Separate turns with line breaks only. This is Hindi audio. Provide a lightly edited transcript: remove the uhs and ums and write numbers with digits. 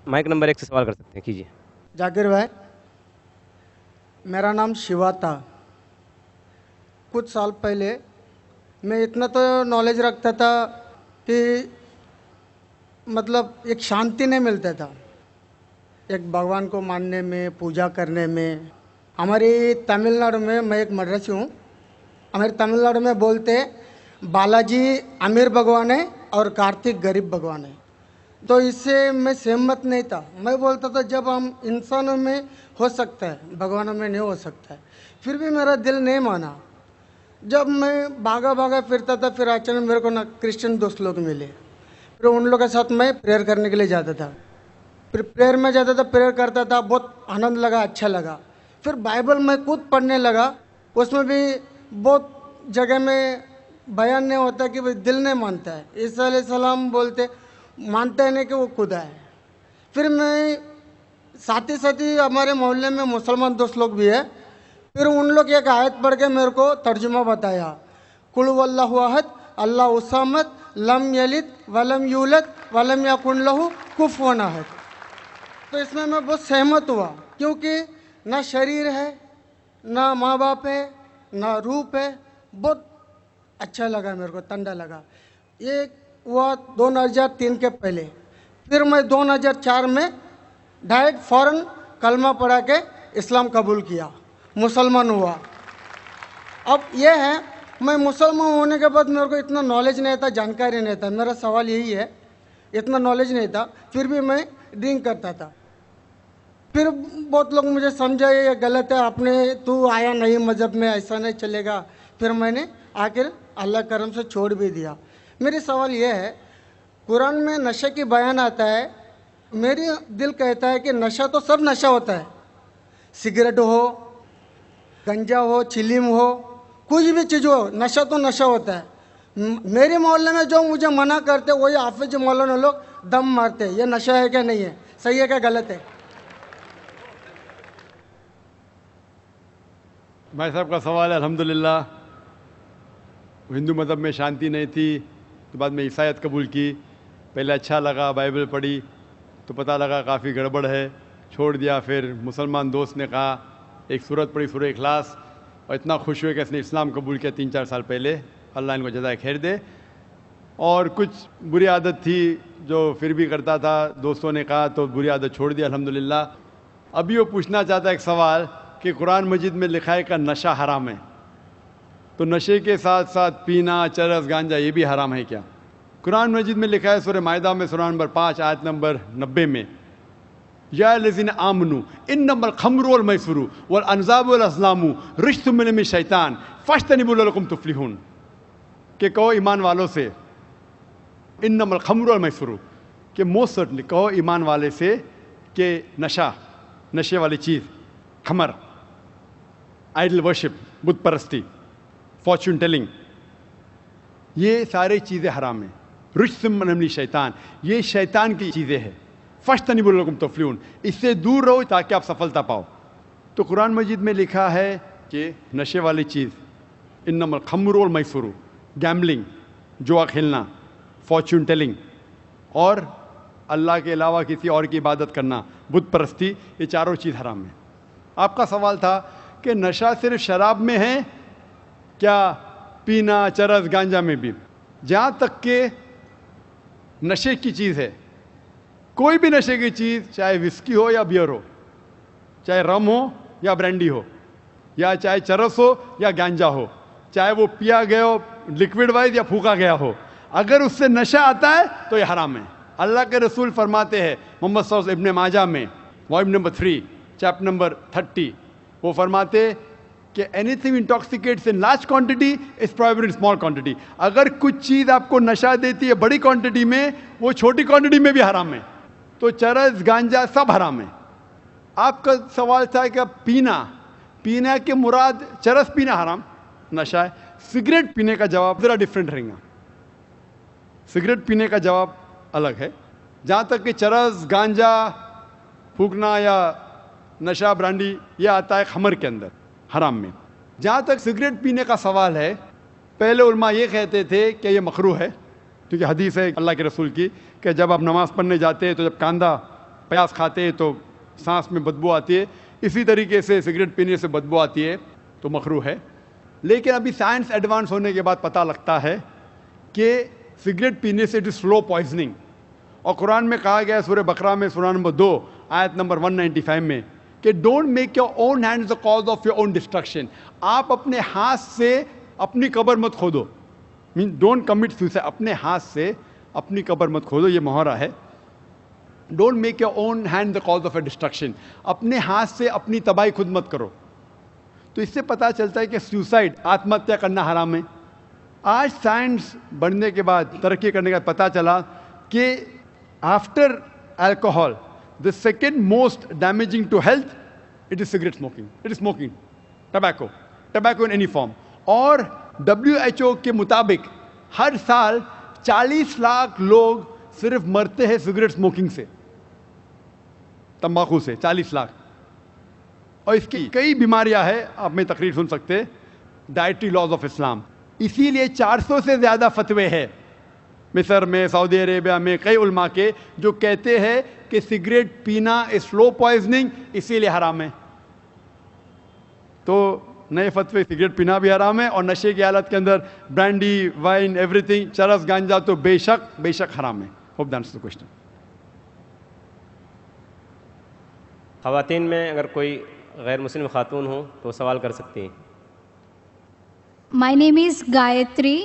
माइक नंबर 1 से सवाल कर सकते हैं, कीजिए।
जाकिर भाई, मेरा नाम शिवा था। कुछ साल पहले मैं इतना तो नॉलेज रखता था कि मतलब एक शांति नहीं मिलता था एक भगवान को मानने में, पूजा करने में। हमारी तमिलनाडु में, मैं एक मद्रासी हूँ, हमारे तमिलनाडु में बोलते हैं बालाजी अमीर भगवान है और कार्तिक गरीब भगवान है। तो इससे मैं सहमत नहीं था। मैं बोलता था जब हम इंसानों में हो सकता है, भगवानों में नहीं हो सकता है। फिर भी मेरा दिल नहीं माना। जब मैं भागा भागा फिरता था, फिर अचानक मेरे को ना क्रिश्चियन दोस्त लोग मिले। फिर उन लोगों के साथ मैं प्रेयर करने के लिए जाता था। फिर प्रेयर में जाता था, प्रेयर करता था, बहुत आनंद लगा, अच्छा लगा। फिर बाइबल मैं खुद पढ़ने लगा। उसमें भी बहुत जगह में बयान नहीं होता कि भाई दिल नहीं मानता है। ईसा अलैहिस्सलाम बोलते मानता है नहीं कि वो खुदा है। फिर मैं साथ ही हमारे मोहल्ले में मुसलमान दोस्त लोग भी है। फिर उन लोग एक आयत पढ़ के मेरे को तर्जुमा बताया, कुल वल्लाहु अहद अल्लाह उस्समद लम यलिद वलम यूलद वलम यकुन लहू कुफुवन अहद। तो इसमें मैं बहुत सहमत हुआ, क्योंकि ना शरीर है, ना माँ बाप है, ना रूप है। बहुत अच्छा लगा मेरे को, ठंडा लगा। ये हुआ 2003 के पहले। फिर मैं 2004 में डायरेक्ट फ़ौरन कलमा पढ़ा के इस्लाम कबूल किया, मुसलमान हुआ। अब ये है, मैं मुसलमान होने के बाद मेरे को इतना नॉलेज नहीं था, जानकारी नहीं था। मेरा सवाल यही है, इतना नॉलेज नहीं था, फिर भी मैं ड्रिंक करता था। फिर बहुत लोग मुझे समझाए ये गलत है, आपने तू आया नहीं मज़हब में, ऐसा नहीं चलेगा। फिर मैंने आखिर अल्लाह करम से छोड़ भी दिया। मेरी सवाल ये है, कुरान में नशे की बयान आता है, मेरी दिल कहता है कि नशा तो सब नशा होता है, सिगरेट हो, गंजा हो, चिलीम हो, कुछ भी चीज़ हो, नशा तो नशा होता है। मेरे मोहल्ले में जो मुझे मना करते वही हाफिज मौलाना लोग दम मारते। ये नशा है क्या नहीं है, सही है क्या गलत है?
भाई साहब का सवाल है। अल्हम्दुलिल्लाह, हिंदू मज़हब में शांति नहीं थी तो बाद में ईसाईयत कबूल की। पहले अच्छा लगा, बाइबल पढ़ी तो पता लगा काफ़ी गड़बड़ है, छोड़ दिया। फिर मुसलमान दोस्त ने कहा, एक सूरत पढ़ी, सूरह इखलास, और इतना खुश हुए कि इसने इस्लाम कबूल किया 3-4 साल पहले। अल्लाह इनको जज़ाए खैर दे। और कुछ बुरी आदत थी जो फिर भी करता था, दोस्तों ने कहा तो बुरी आदत छोड़ दिया अल्हम्दुलिल्लाह। अभी वो पूछना चाहता है एक सवाल कि कुरान मजीद में लिखा है कि नशा हराम है, तो नशे के साथ साथ पीना, चरस, गांजा ये भी हराम है क्या? कुरान मजीद में लिखा है सूरह माइदा में, सूरह नंबर 5 आयत नंबर 90 में, या लज़ीना आमनू इन्नमल खम्रु वल मैसुरु वल अनज़ाबु वल अज़लामु रिज्सुम मिन शैतान फज्तनिबू लअल्लकुम तुफ्लिहून। कि कहो ईमान वालों से, इन्नमल खम्रु वल मैसुरु, कि मोस्ट सर्टनली कहो ईमान वाले से कि नशा, नशे वाली चीज़, खमर, आइडल वर्शिप, बुत परस्ती, फॉर्चून टेलिंग, ये सारी चीज़ें हराम हैं। रिज्सुम मिन शैतान, ये शैतान की चीज़ें हैं। फज्तनिबू लअल्लकुम तुफ्लिहून, इससे दूर रहो ताकि आप सफलता पाओ। तो कुरान मजीद में लिखा है कि नशे वाली चीज़, इन्नमल खम्रु वल मैसुरु, गैम्बलिंग, जुआ खेलना, फॉर्चून टेलिंग, और अल्लाह के अलावा किसी और की इबादत करना, बुत परस्ती, ये चारों चीज़ हराम है। आपका सवाल था कि नशा सिर्फ शराब में है क्या, पीना, चरस, गांजा में भी? जहाँ तक के नशे की चीज़ है, कोई भी नशे की चीज़, चाहे विस्की हो या बियर हो, चाहे रम हो या ब्रांडी हो, या चाहे चरस हो या गांजा हो, चाहे वो पिया गया हो लिक्विड वाइज या फूका गया हो, अगर उससे नशा आता है तो ये हराम है। अल्लाह के रसूल फरमाते हैं मोहम्मद सल्लल्लाहु अलैहि वसल्लम, इब्न माजा में वॉल्यूम नंबर 3 चैप्टर नंबर 30, वो फरमाते कि anything intoxicates in large quantity is prohibited in small quantity. अगर कुछ चीज़ आपको नशा देती है बड़ी क्वांटिटी में, वो छोटी क्वांटिटी में भी हराम है। तो चरस, गांजा सब हराम है। आपका सवाल था कि पीना, पीना के मुराद चरस पीना हराम, नशा है। सिगरेट पीने का जवाब ज़रा डिफरेंट रहेगा। सिगरेट पीने का जवाब अलग है। जहाँ तक कि चरस, गांजा फूकना या नशा, ब्रांडी, ये आता है खमर के अंदर, हराम में। जहाँ तक सिगरेट पीने का सवाल है, पहले उलमा ये कहते थे कि ये मकरूह है, क्योंकि हदीस है अल्लाह के रसूल की कि जब आप नमाज़ पढ़ने जाते हैं तो जब कांदा प्याज खाते हैं तो सांस में बदबू आती है, इसी तरीके से सिगरेट पीने से बदबू आती है तो मकरू है। लेकिन अभी साइंस एडवांस होने के बाद पता लगता है कि सिगरेट पीने से इट इज स्लो पॉइजनिंग। और कुरान में कहा गया है सूरह बकरा में सूरह नंबर 2 आयत नंबर 195 में कि don't make your own hands the cause of your own destruction. आप अपने हाथ से अपनी कब्र मत खोदो, मीन डोंट कमिट सुसाइड। अपने हाथ से अपनी कब्र मत खोदो, ये मुहावरा है। Don't make your own hand the cause of A destruction. अपने हाथ से अपनी तबाही खुद मत करो। तो इससे पता चलता है कि सुसाइड, आत्महत्या करना हराम है। आज साइंस बढ़ने के बाद, तरक्की करने के बाद पता चला कि after alcohol the second most damaging to health it is cigarette smoking. It is smoking, tobacco in any form. और WHO के मुताबिक हर साल 40 लाख लोग सिर्फ मरते हैं सिगरेट स्मोकिंग से, तंबाकू से 40 लाख। और इसकी कई बीमारियां हैं, आप में तकरीर सुन सकते हैं, डाइटरी लॉज ऑफ इस्लाम। इसीलिए 400 से ज़्यादा फतवे हैं मिस्र में, सऊदी अरेबिया में, कई उलमा के जो कहते हैं कि सिगरेट पीना स्लो पॉइजनिंग, इसीलिए हराम है। तो नए फतवे, सिगरेट पीना भी हराम है और नशे की हालत के अंदर ब्रांडी, वाइन, एवरीथिंग, चरस, गांजा तो बेशक हराम है। Hope that answers the question.
ख़वातीन में अगर कोई गैर मुस्लिम खातून हो तो सवाल कर सकती हैं।
My name is Gayatri.